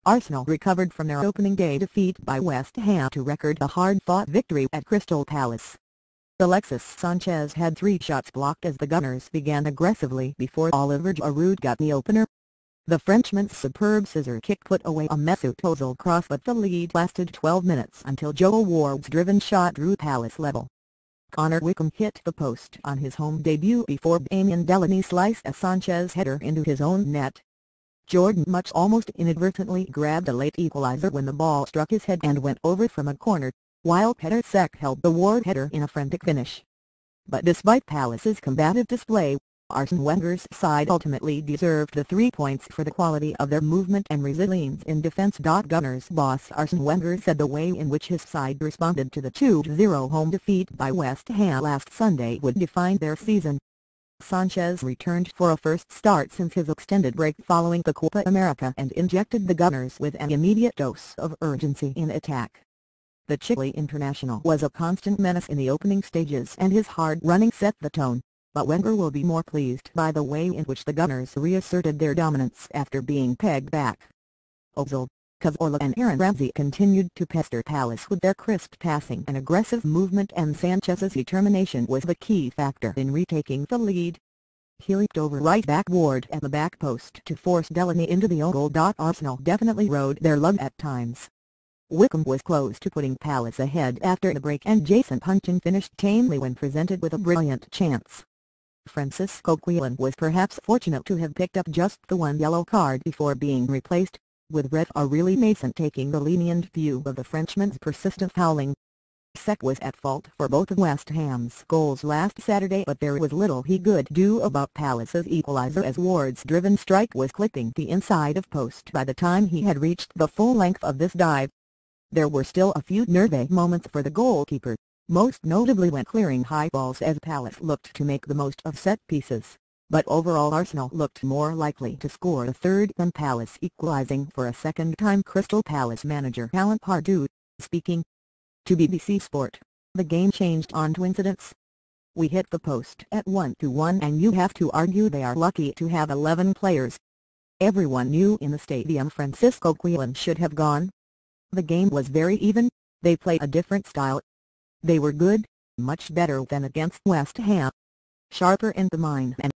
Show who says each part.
Speaker 1: Arsenal recovered from their opening day defeat by West Ham to record a hard-fought victory at Crystal Palace. Alexis Sanchez had 3 shots blocked as the Gunners began aggressively before Oliver Giroud got the opener. The Frenchman's superb scissor kick put away a Mesut Ozil cross, but the lead lasted 12 minutes until Joe Ward's driven shot drew Palace level. Connor Wickham hit the post on his home debut before Damien Delaney sliced a Sanchez header into his own net. Jordan Mutch almost inadvertently grabbed a late equalizer when the ball struck his head and went over from a corner, while Petr Cech held the Ward header in a frantic finish. But despite Palace's combative display, Arsene Wenger's side ultimately deserved the 3 points for the quality of their movement and resilience in defense. Gunners boss Arsene Wenger said the way in which his side responded to the 2-0 home defeat by West Ham last Sunday would define their season. Sanchez returned for a first start since his extended break following the Copa America and injected the Gunners with an immediate dose of urgency in attack. The Chile international was a constant menace in the opening stages and his hard running set the tone, but Wenger will be more pleased by the way in which the Gunners reasserted their dominance after being pegged back. Ozil, Cazorla and Aaron Ramsey continued to pester Palace with their crisp passing and aggressive movement, and Sanchez's determination was the key factor in retaking the lead. He leaped over right back Ward at the back post to force Delaney into the own goal. Arsenal definitely rode their luck at times. Wickham was close to putting Palace ahead after the break, and Jason Puncheon finished tamely when presented with a brilliant chance. Francisco Quillen was perhaps fortunate to have picked up just the 1 yellow card before being replaced, with referee Riley Mason taking the lenient view of the Frenchman's persistent fouling. Cech was at fault for both of West Ham's goals last Saturday, but there was little he could do about Palace's equalizer as Ward's driven strike was clipping the inside of post by the time he had reached the full length of this dive. There were still a few nervy moments for the goalkeeper, most notably when clearing high balls as Palace looked to make the most of set pieces, but overall Arsenal looked more likely to score the third than Palace, equalising for a second time. Crystal Palace manager Alan Pardew, speaking to BBC Sport, the game changed on coincidence. We hit the post at 1-1 and you have to argue they are lucky to have 11 players. Everyone knew in the stadium Francisco Quillen should have gone. The game was very even, they played a different style. They were good, much better than against West Ham. Sharper in the mind and